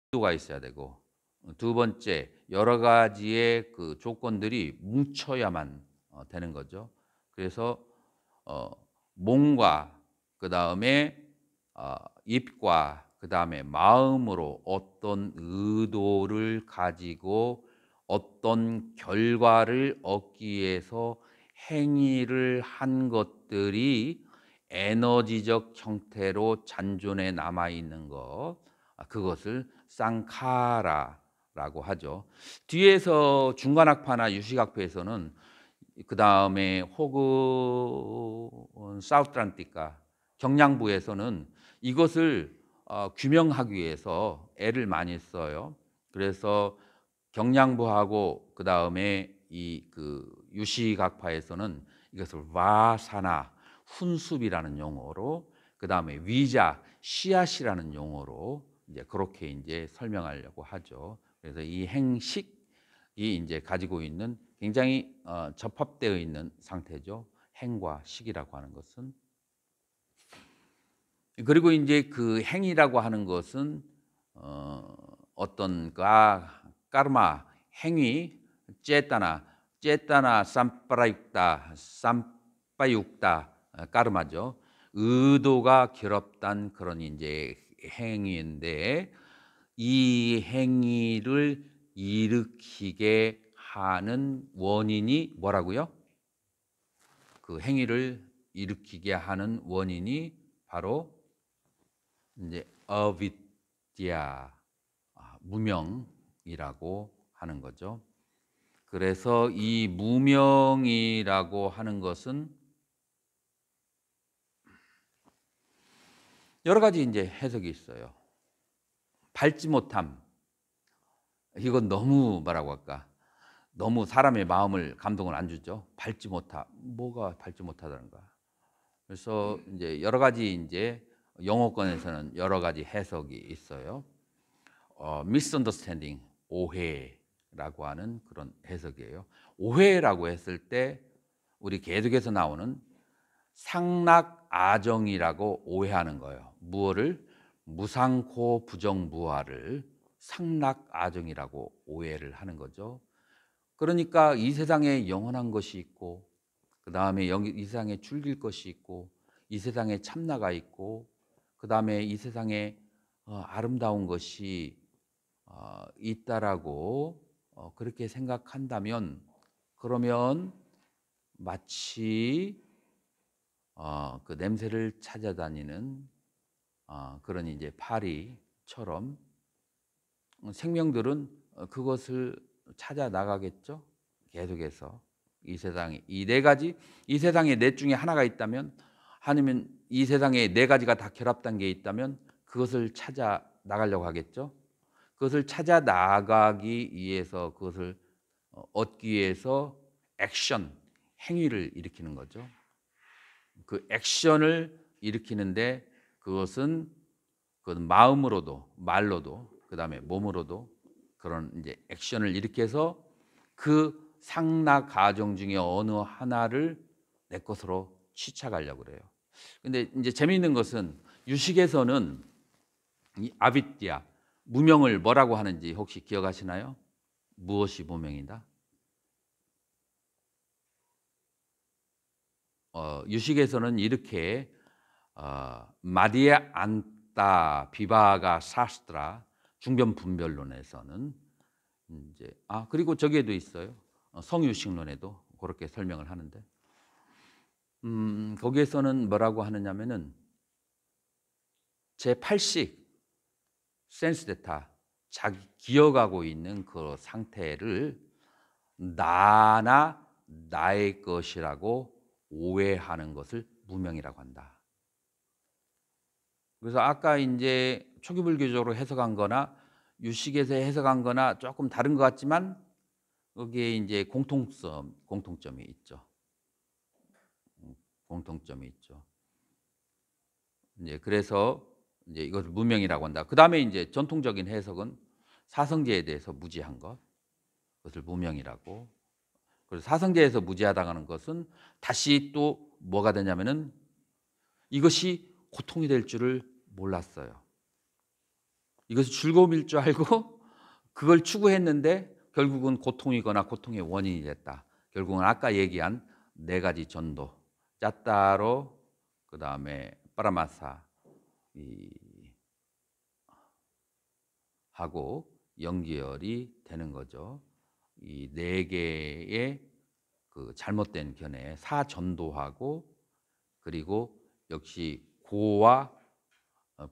의도가 있어야 되고, 두 번째 여러 가지의 그 조건들이 뭉쳐야만 되는 거죠. 그래서 어 몸과 그다음에 입과 그다음에 마음으로 어떤 의도를 가지고 어떤 결과를 얻기 위해서 행위를 한 것들이 에너지적 형태로 잔존에 남아 있는 것, 그것을 쌍카라라고 하죠. 뒤에서 중간학파나 유식학파에서는 그다음에 혹은 사우트란티카 경량부에서는 이것을 규명하기 위해서 애를 많이 써요. 그래서 경량부하고 그다음에 이 그 유시각파에서는 이것을 와사나 훈습이라는 용어로, 그다음에 위자 씨앗이라는 용어로 이제 그렇게 이제 설명하려고 하죠. 그래서 이 행식이 이제 가지고 있는 굉장히 접합되어 있는 상태죠. 행과 식이라고 하는 것은. 그리고 인제 그 행위라고 하는 것은 어 어떤 까르마 행위, 쨌다나 삼파라육다 삼파육다, 까르마죠. 의도가 결합된 그런 인제 행위인데, 이 행위를 일으키게 하는 원인이 뭐라고요? 그 행위를 일으키게 하는 원인이 바로 인제 어비드야, 무명이라고 하는 거죠. 그래서 이 무명이라고 하는 것은 여러 가지 인제 해석이 있어요. 밟지 못함, 이건 너무 뭐라고 할까? 너무 사람의 마음을 감동을 안 주죠. 밟지 못하 뭐가 밟지 못하다는가. 그래서 인제 여러 가지 인제 영어권에서는 여러 가지 해석이 있어요. misunderstanding, 오해라고 하는 그런 해석이에요. 오해라고 했을 때 우리 계속해서 나오는 상락아정이라고 오해하는 거예요. 무엇을? 무상코 부정무화를 상락아정이라고 오해를 하는 거죠. 그러니까 이 세상에 영원한 것이 있고, 그다음에 여기 이 세상에 즐길 것이 있고, 이 세상에 참나가 있고, 그다음에 이 세상에 아름다운 것이 있다라고 그렇게 생각한다면, 그러면 마치 그 냄새를 찾아다니는 그런 이제 파리처럼 생명들은 그것을 찾아 나가겠죠. 계속해서 이 세상에 이 네 가지, 이 세상에 넷 중에 하나가 있다면, 아니면 이 세상에 네 가지가 다 결합된 게 있다면 그것을 찾아 나가려고 하겠죠. 그것을 찾아 나가기 위해서, 그것을 얻기 위해서 액션, 행위를 일으키는 거죠. 그 액션을 일으키는데 그것은 마음으로도 말로도 그다음에 몸으로도 그런 이제 액션을 일으켜서 그 상락 가정 중에 어느 하나를 내 것으로 취착하려고 그래요. 근데 이제 재미있는 것은 유식에서는 이 아비띠아, 무명을 뭐라고 하는지 혹시 기억하시나요? 무엇이 무명이다? 유식에서는 이렇게 마디에 안타 비바가 사스트라, 중변 분별론에서는 이제 그리고 저기에도 있어요. 성유식론에도 그렇게 설명을 하는데, 거기에서는 뭐라고 하느냐면은 제8식 센스 데타, 자기 기억하고 있는 그 상태를 나나 나의 것이라고 오해하는 것을 무명이라고 한다. 그래서 아까 인제 초기불교적으로 해석한 거나 유식에서 해석한 거나 쪼끔 다른 것 같지만 거기에 인제 공통점이 있죠. 공통점이 있죠. 인제 그래서 인제 이것을 무명이라고 한다. 그다음에 인제 전통적인 해석은 사성제에 대해서 무지한 것, 그것을 무명이라고. 그래서 사성제에서 무지하다는 것은 다시 또 뭐가 되냐면은 이것이 고통이 될 줄을 몰랐어요. 이것이 즐거움일 줄 알고 그걸 추구했는데 결국은 고통이거나 고통의 원인이 됐다. 결국은 아까 얘기한 네 가지 전도, 짜따로, 그다음에 빠라마사 이 하고 연결이 되는 거죠. 이 네 개의 그 잘못된 견해, 사전도하고 그리고 역시 고와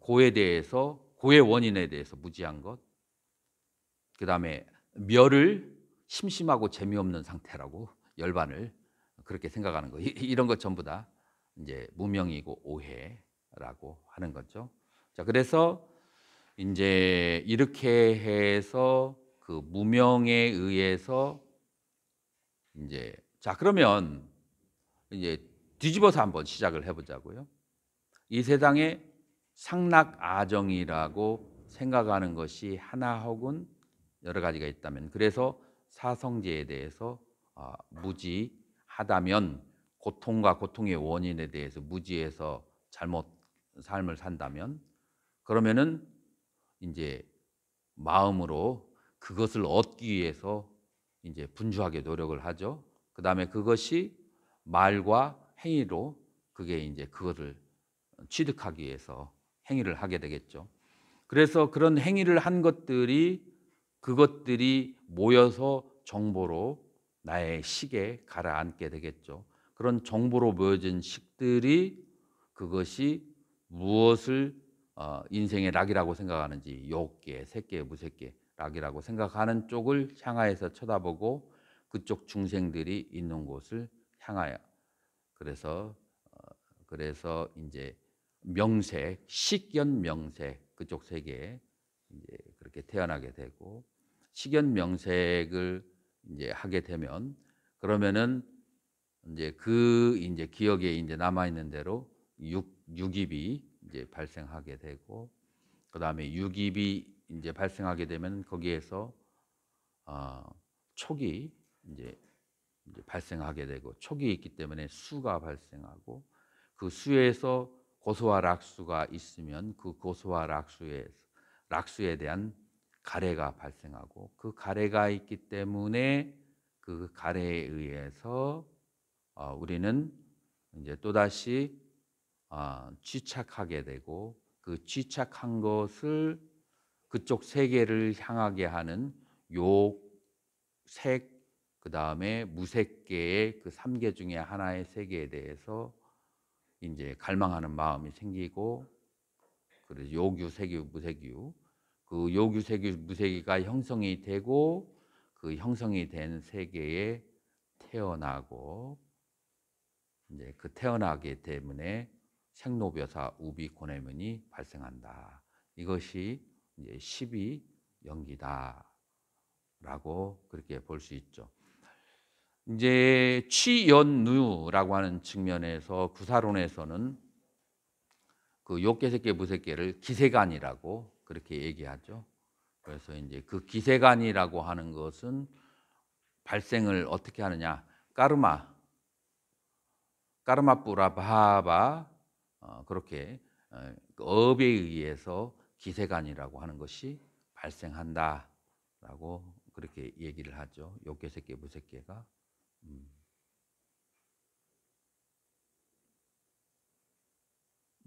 고에 대해서 고의 원인에 대해서 무지한 것, 그다음에 멸을 심심하고 재미없는 상태라고 열반을 그렇게 생각하는 거. 이런 것 전부 다 이제 무명이고 오해라고 하는 거죠. 자, 그래서 인제 이렇게 해서 그 무명에 의해서 인제 자, 그러면 이제 뒤집어서 한번 시작을 해 보자고요. 이 세상에 상락아정이라고 생각하는 것이 하나 혹은 여러 가지가 있다면, 그래서 사성제에 대해서 무지하다면, 고통과 고통의 원인에 대해서 무지해서 잘못 삶을 산다면, 그러면은 인제 마음으로 그것을 얻기 위해서 인제 분주하게 노력을 하죠. 그다음에 그것이 말과 행위로 그게 인제 그것을 취득하기 위해서 행위를 하게 되겠죠. 그래서 그런 행위를 한 것들이 그것들이 모여서 정보로 나의 식에 가라앉게 되겠죠. 그런 정보로 모여진 식들이 그것이 무엇을 인생의 락이라고 생각하는지, 욕계, 색계, 무색계, 락이라고 생각하는 쪽을 향하여서 쳐다보고 그쪽 중생들이 있는 곳을 향하여, 그래서 그래서 이제 명색, 식견 명색 그쪽 세계에 이제 그렇게 태어나게 되고, 식견 명색을 이제 하게 되면 그러면은 이제 그 이제 기억에 이제 남아 있는 대로 육입이 이제 발생하게 되고, 그다음에 육입이 이제 발생하게 되면 거기에서 어 촉이 이제 발생하게 되고, 촉이 있기 때문에 수가 발생하고, 그 수에서 고소와 락수가 있으면 그 고소와 락수에 대한 가래가 발생하고, 그 가래가 있기 때문에 그 가래에 의해서 우리는 이제 또다시 취착하게 되고, 그 취착한 것을 그쪽 세계를 향하게 하는 욕, 색, 그다음에 무색계의 그 3계 중에 하나의 세계에 대해서 인제 갈망하는 마음이 생기고, 그래서 요규, 색유, 무색유, 그 요규, 색유, 무색이가 형성이 되고 그 형성이 된 세계에 태어나고, 인제 그 태어나기 때문에 생로벼사 우비 고뇌문이 발생한다. 이것이 이제 십이 연기다라고 그렇게 볼 수 있죠. 이제 취연누라고 하는 측면에서 구사론에서는 그 욕계색계 무색계를 기세간이라고 그렇게 얘기하죠. 그래서 이제 그 기세간이라고 하는 것은 발생을 어떻게 하느냐? 까르마 뿌라바바, 그렇게 그 업에 의해서 기세간이라고 하는 것이 발생한다라고 그렇게 얘기를 하죠. 욕계색계 무색계가.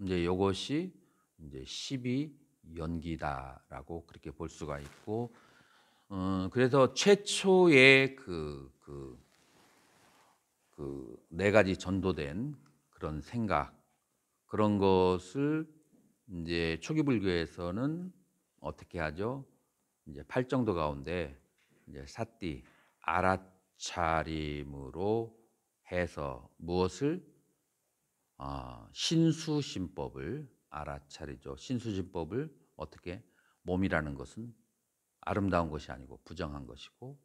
이제 요것이 이제 12 연기다라고 그렇게 볼 수가 있고, 그래서 최초의 네 가지 전도된 그런 생각, 그런 것을 이제 초기 불교에서는 어떻게 하죠? 이제 팔정도 가운데 이제 사띠 알아차림으로 해서 무엇을 신수심법을 알아차리죠. 신수심법을 어떻게, 몸이라는 것은 아름다운 것이 아니고 부정한 것이고,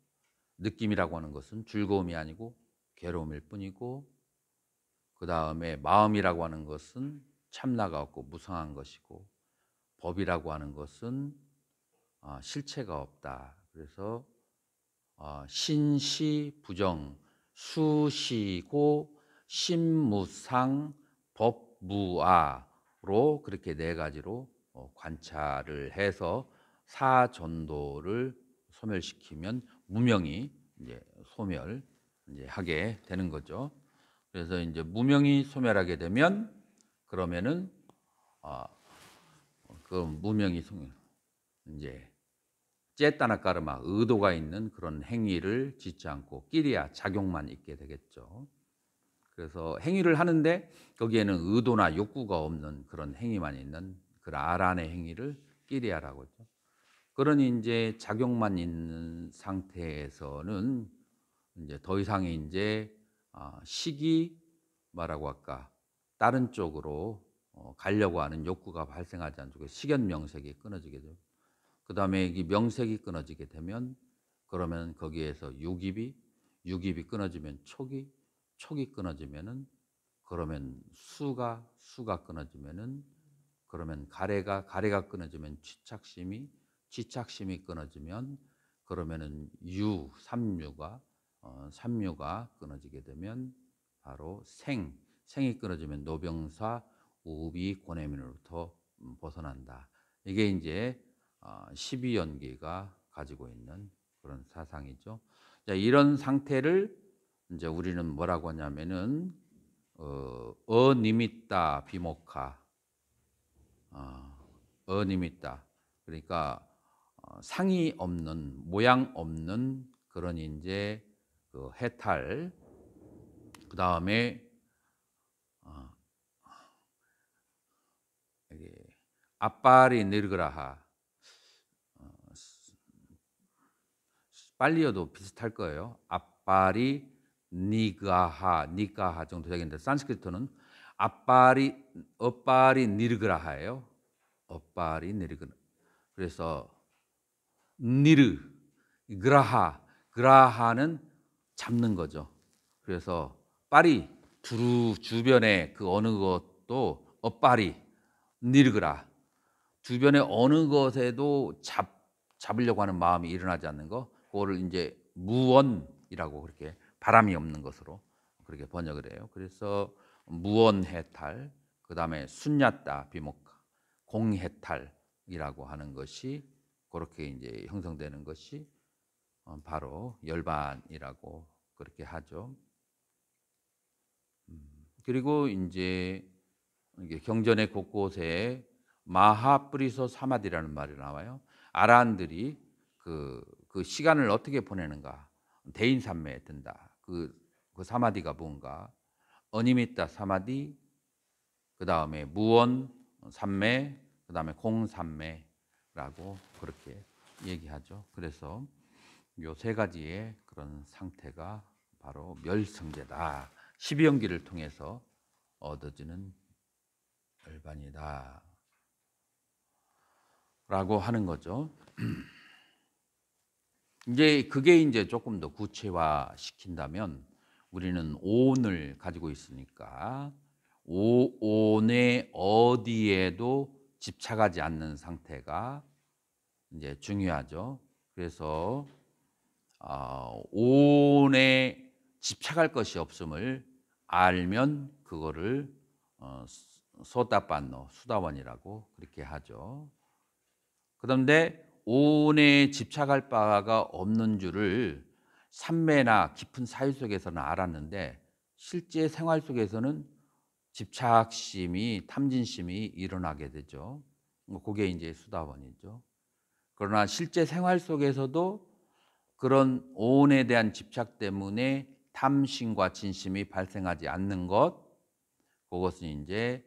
느낌이라고 하는 것은 즐거움이 아니고 괴로움일 뿐이고, 그 다음에 마음이라고 하는 것은 참나가 없고 무성한 것이고, 법이라고 하는 것은 실체가 없다. 그래서 신시 부정, 수시고 신무상 법무아로 그렇게 네 가지로 관찰을 해서 사전도를 소멸시키면 무명이 이제 소멸 이제 하게 되는 거죠. 그래서 이제 무명이 소멸하게 되면 그러면은 그 무명이 소멸 이제 째따나 까르마 의도가 있는 그런 행위를 짓지 않고 끼리야 작용만 있게 되겠죠. 그래서 행위를 하는데 거기에는 의도나 욕구가 없는 그런 행위만 있는 그 아란의 행위를 끼리야라고 하죠. 그러니 이제 작용만 있는 상태에서는 이제 더 이상의 이제 식이 뭐라고 할까 다른 쪽으로 가려고 하는 욕구가 발생하지 않고 식연 명색이 끊어지게 되고 그다음에 이 명색이 끊어지게 되면 그러면 거기에서 유깁이 끊어지면 촉이 끊어지면은 그러면 수가 끊어지면은 그러면 가래가 끊어지면 취착심이 끊어지면 그러면은 삼류가 끊어지게 되면 바로 생이 끊어지면 노병사 우비 고뇌민으로부터 벗어난다. 이게 이제 12연기가 가지고 있는 그런 사상이죠. 자, 이런 상태를 이제 우리는 뭐라고 하냐면은 어니미따 비모카 어니미따 그러니까 상이 없는 모양 없는 그런 이제 그 해탈 그다음에 이게 아빠리 느르그라하 빨리어도 비슷할 거예요. 아빠리 니가하 정도 되겠는데 산스크리트는 어빠리 니르그라하예요. 어빠리 니르그라. 그래서 니르 그라하는 잡는 거죠. 그래서 빠리 두루 주변에 그 어느 것도 어빠리 니르그라 주변에 어느 것에도 잡으려고 하는 마음이 일어나지 않는 거 그거를 이제 무원이라고 그렇게 바람이 없는 것으로 그렇게 번역을 해요. 그래서 무원해탈 그다음에 순야따 비목카 공해탈이라고 하는 것이 그렇게 이제 형성되는 것이 바로 열반이라고 그렇게 하죠. 그리고 이제 이게 경전의 곳곳에 마하프리소 사마디라는 말이 나와요. 아라한들이 그 시간을 어떻게 보내는가? 대인산매에 든다. 그 사마디가 뭔가? 어니미따 사마디, 그 다음에 무원 산매, 그 다음에 공산매라고 그렇게 얘기하죠. 그래서 요 세 가지의 그런 상태가 바로 멸성제다. 12연기를 통해서 얻어지는 열반이다. 라고 하는 거죠. 이제 그게 이제 조금 더 구체화 시킨다면 우리는 오온을 가지고 있으니까 오온의 어디에도 집착하지 않는 상태가 이제 중요하죠. 그래서 오온에 집착할 것이 없음을 알면 그거를 소다반노 수다원이라고 그렇게 하죠. 그런데 오온에 집착할 바가 없는 줄을 삼매나 깊은 사유 속에서는 알았는데 실제 생활 속에서는 집착심이 탐진심이 일어나게 되죠. 그게 이제 수다원이죠. 그러나 실제 생활 속에서도 그런 오온에 대한 집착 때문에 탐심과 진심이 발생하지 않는 것, 그것은 이제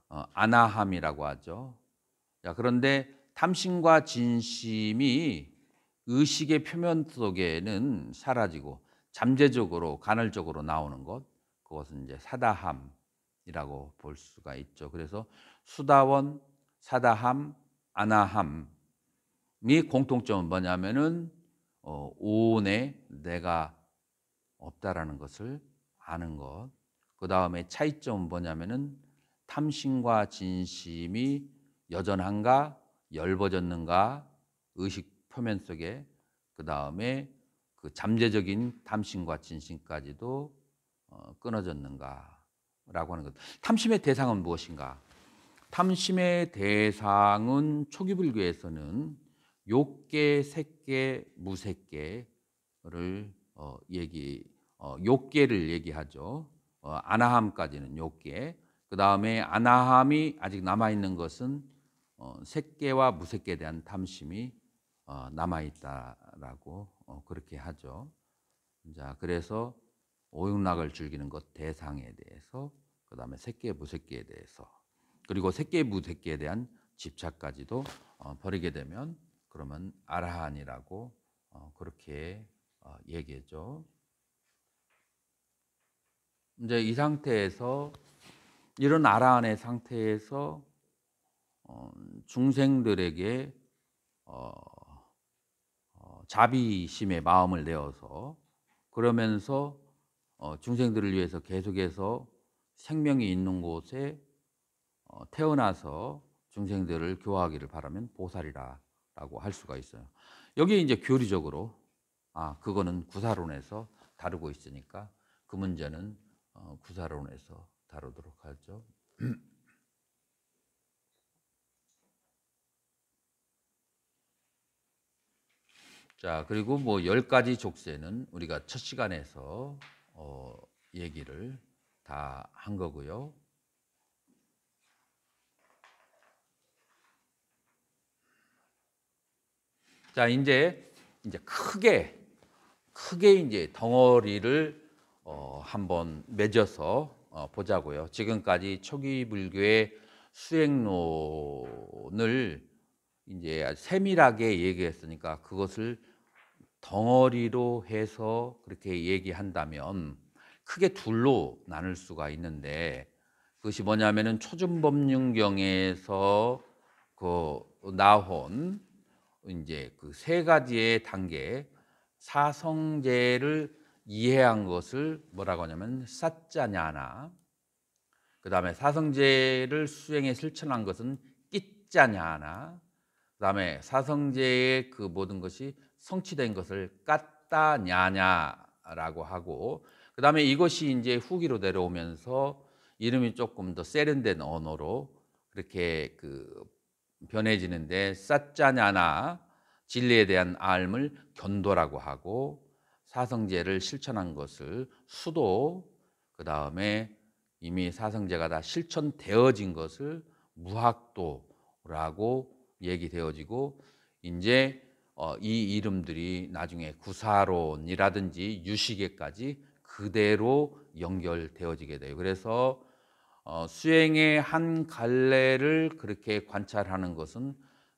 아나함이라고 하죠. 자, 그런데 탐심과 진심이 의식의 표면 속에는 사라지고 잠재적으로 간헐적으로 나오는 것, 그것은 이제 사다함이라고 볼 수가 있죠. 그래서 수다원, 사다함, 아나함이 공통점은 뭐냐면은 오온에 내가 없다라는 것을 아는 것. 그 다음에 차이점은 뭐냐면은 탐심과 진심이 여전한가, 열버졌는가, 의식 표면 속에 그 다음에 그 잠재적인 탐심과 진심까지도 끊어졌는가라고 하는 것. 탐심의 대상은 무엇인가? 탐심의 대상은 초기 불교에서는 욕계, 색계, 무색계를 욕계를 얘기하죠. 아나함까지는 욕계. 그 다음에 아나함이 아직 남아 있는 것은 색계와 무색계에 대한 탐심이 남아 있다라고 그렇게 하죠. 자, 그래서 오용락을 즐기는 것 대상에 대해서, 그 다음에 색계, 무색계에 대해서, 그리고 색계, 무색계에 대한 집착까지도 버리게 되면 그러면 아라한이라고 그렇게 얘기했죠. 이제 이 상태에서, 이런 아라한의 상태에서 중생들에게 자비심의 마음을 내어서, 그러면서 중생들을 위해서 계속해서 생명이 있는 곳에 태어나서 중생들을 교화하기를 바라면 보살이라고 할 수가 있어요. 여기 이제 교리적으로 그거는 구사론에서 다루고 있으니까 그 문제는 구사론에서 다루도록 하죠. 자, 그리고 뭐 10가지 족쇄는 우리가 첫 시간에서 얘기를 다 한 거고요. 자, 이제 크게 이제 덩어리를 한번 맺어서 보자고요. 지금까지 초기 불교의 수행론을 이제 아주 세밀하게 얘기했으니까 그것을 덩어리로 해서 그렇게 얘기한다면 크게 둘로 나눌 수가 있는데, 그것이 뭐냐면은 초준법륜경에서 그 나온 이제 그 세 가지의 단계, 사성제를 이해한 것을 뭐라고 하냐면 사짜냐나, 그 다음에 사성제를 수행에 실천한 것은 끼짜냐나, 그 다음에 사성제의 그 모든 것이 성취된 것을 까따냐냐라고 하고, 그 다음에 이것이 이제 후기로 내려오면서 이름이 조금 더 세련된 언어로 그렇게 그 변해지는데, 사짜냐나 진리에 대한 알을 견도라고 하고, 사성제를 실천한 것을 수도, 그 다음에 이미 사성제가 다 실천되어진 것을 무학도라고 얘기되어지고, 이제 이 이름들이 나중에 구사론이라든지 유시계까지 그대로 연결되어지게 돼요. 그래서 수행의 한 갈래를 그렇게 관찰하는 것은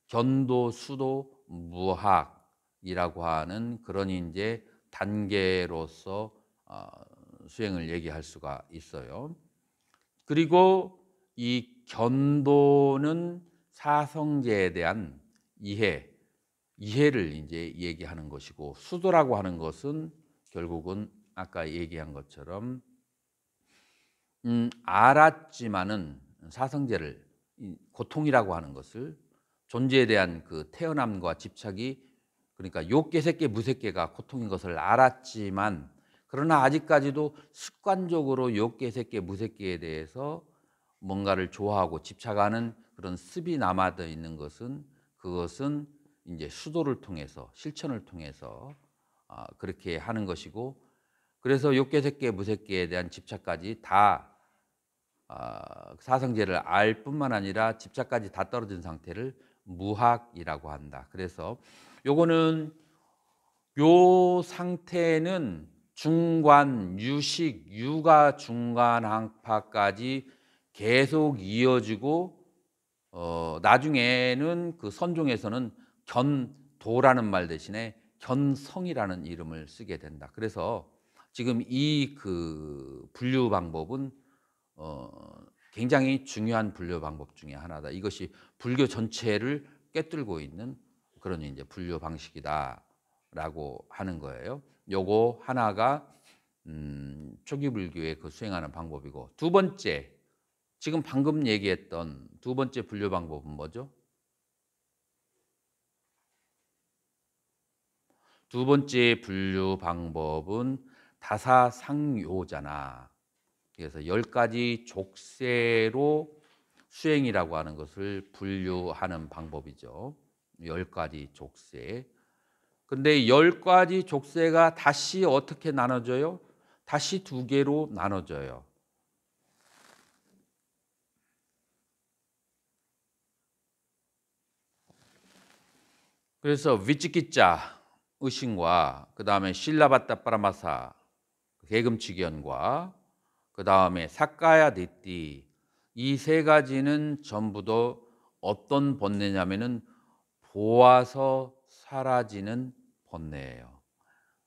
견도, 수도, 무학이라고 하는 그런 이제 단계로서 수행을 얘기할 수가 있어요. 그리고 이 견도는 사성제에 대한 이해를 이제 얘기하는 것이고, 수도라고 하는 것은 결국은 아까 얘기한 것처럼 알았지만은 사성제를, 고통이라고 하는 것을, 존재에 대한 그 태어남과 집착이, 그러니까 욕계, 색계, 무색계가 고통인 것을 알았지만, 그러나 아직까지도 습관적으로 욕계, 색계, 무색계에 대해서 뭔가를 좋아하고 집착하는 그런 습이 남아져 있는 것은, 그것은 이제 수도를 통해서, 실천을 통해서 그렇게 하는 것이고, 그래서 욕계, 색계, 무색계에 대한 집착까지 다 사성제를 알 뿐만 아니라 집착까지 다 떨어진 상태를 무학이라고 한다. 그래서 요거는, 요 상태는 중관, 유식, 유가 중간 항파까지 계속 이어지고, 나중에는 그 선종에서는 견도라는 말 대신에 견성이라는 이름을 쓰게 된다. 그래서 지금 이 그 분류 방법은 굉장히 중요한 분류 방법 중에 하나다. 이것이 불교 전체를 꿰뚫고 있는 그런 이제 분류 방식이다라고 하는 거예요. 요거 하나가 초기 불교의 그 수행하는 방법이고, 두 번째, 지금 방금 얘기했던 두 번째 분류 방법은 뭐죠? 두 번째 분류 방법은 다사상요자나, 그래서 10가지 족쇄로 수행이라고 하는 것을 분류하는 방법이죠. 10가지 족쇄. 근데 10가지 족쇄가 다시 어떻게 나눠져요? 다시 2개로 나눠져요. 그래서 위치키자 의신과 그다음에 실라바타 파라마사 개금치견과 그다음에 사카야 디띠 이 3가지는 전부 다 어떤 번뇌냐면은 보아서 사라지는 번뇌예요.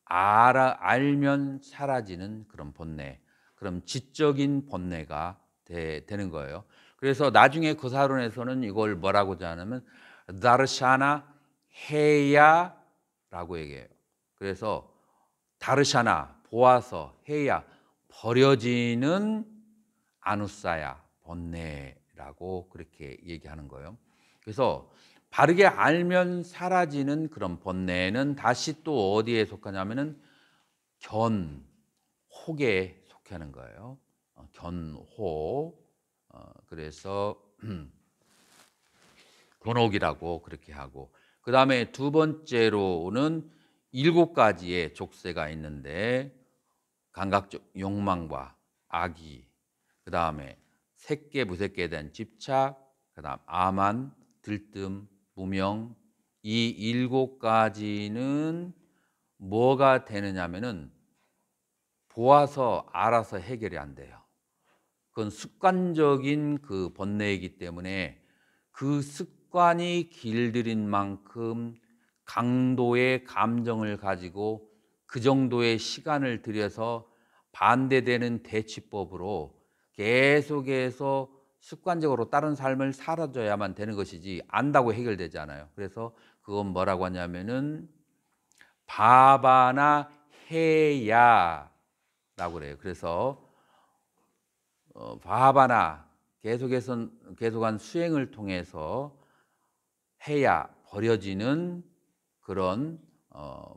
알면 사라지는 그런 번뇌. 그럼 지적인 번뇌가 되는 거예요. 그래서 나중에 그 사론에서는 이걸 뭐라고 하냐면 다르샤나 헤야라고 얘기해요. 그래서 다르샤나 보아서 헤야 버려지는 아누사야 번뇌라고 그렇게 얘기하는 거예요. 그래서 바르게 알면 사라지는 그런 번뇌는 다시 또 어디에 속하냐면은 견혹에 속하는 거예요. 견혹. 그래서 견혹이라고 그렇게 하고 그다음에 두 번째로는 7가지의 족쇄가 있는데 감각적 욕망과 악의, 그다음에 색계 무색계에 대한 집착, 그다음 아만, 들뜸, 무명 이 7가지는 뭐가 되느냐면은 보아서 알아서 해결이 안 돼요. 그건 습관적인 그 번뇌이기 때문에 그 습관이 길들인 만큼 강도의 감정을 가지고 그 정도의 시간을 들여서 반대되는 대치법으로 계속해서 습관적으로 다른 삶을 살아줘야만 되는 것이지 안다고 해결되지 않아요. 그래서 그건 뭐라고 하냐면은 바바나 해야라고 그래요. 그래서 바바나 계속한 수행을 통해서 해야 버려지는 그런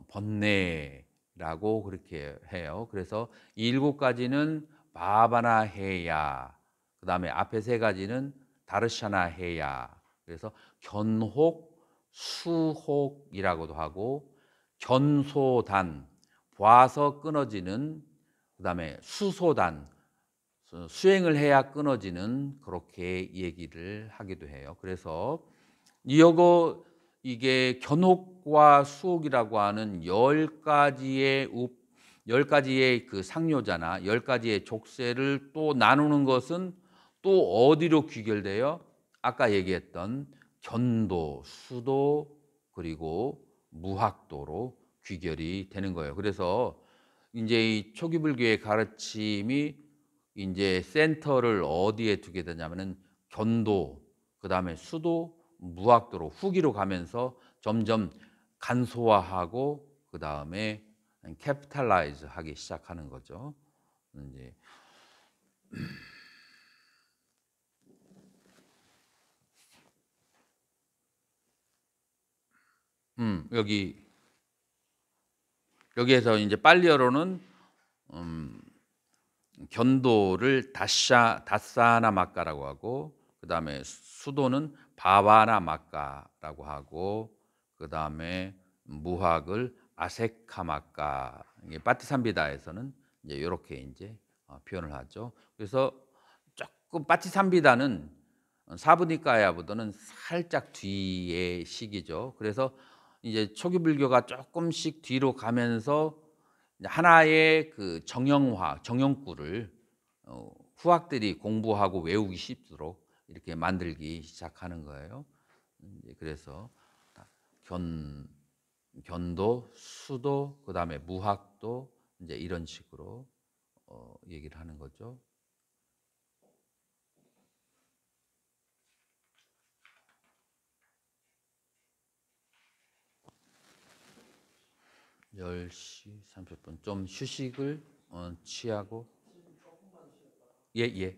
번뇌라고 그렇게 해요. 그래서 이 7가지는 바바나 해야, 그 다음에 앞에 3가지는 다르샤나 해야. 그래서 견혹, 수혹이라고도 하고 견소단, 봐서 끊어지는, 그 다음에 수소단, 수행을 해야 끊어지는 그렇게 얘기를 하기도 해요. 그래서 이게 견혹과 수혹이라고 하는 10가지의 그 상뇨자나 10가지의 족쇄를 또 나누는 것은 또 어디로 귀결돼요? 아까 얘기했던 견도, 수도 그리고 무학도로 귀결이 되는 거예요. 그래서 이제 이 초기 불교의 가르침이 이제 센터를 어디에 두게 되냐면은 견도, 그다음에 수도, 무학도로 후기로 가면서 점점 간소화하고 그다음에 캐피탈라이즈 하기 시작하는 거죠. 이제 여기에서 이제 빨리어로는 견도를 다사나 막가라고 하고 그다음에 수도는 바바나 막가라고 하고 그다음에 무학을 아세카 막가 이게 파티삼비다에서는 이제 이렇게 이제 표현을 하죠. 그래서 조금 파티삼비다는 사부니까야보다는 살짝 뒤의 시기죠. 그래서 이제 초기 불교가 조금씩 뒤로 가면서 하나의 그 정형구를 후학들이 공부하고 외우기 쉽도록 이렇게 만들기 시작하는 거예요. 그래서 견도, 수도, 그다음에 무학도 이제 이런 식으로 얘기를 하는 거죠. (10시 30분) 좀 휴식을 취하고 예.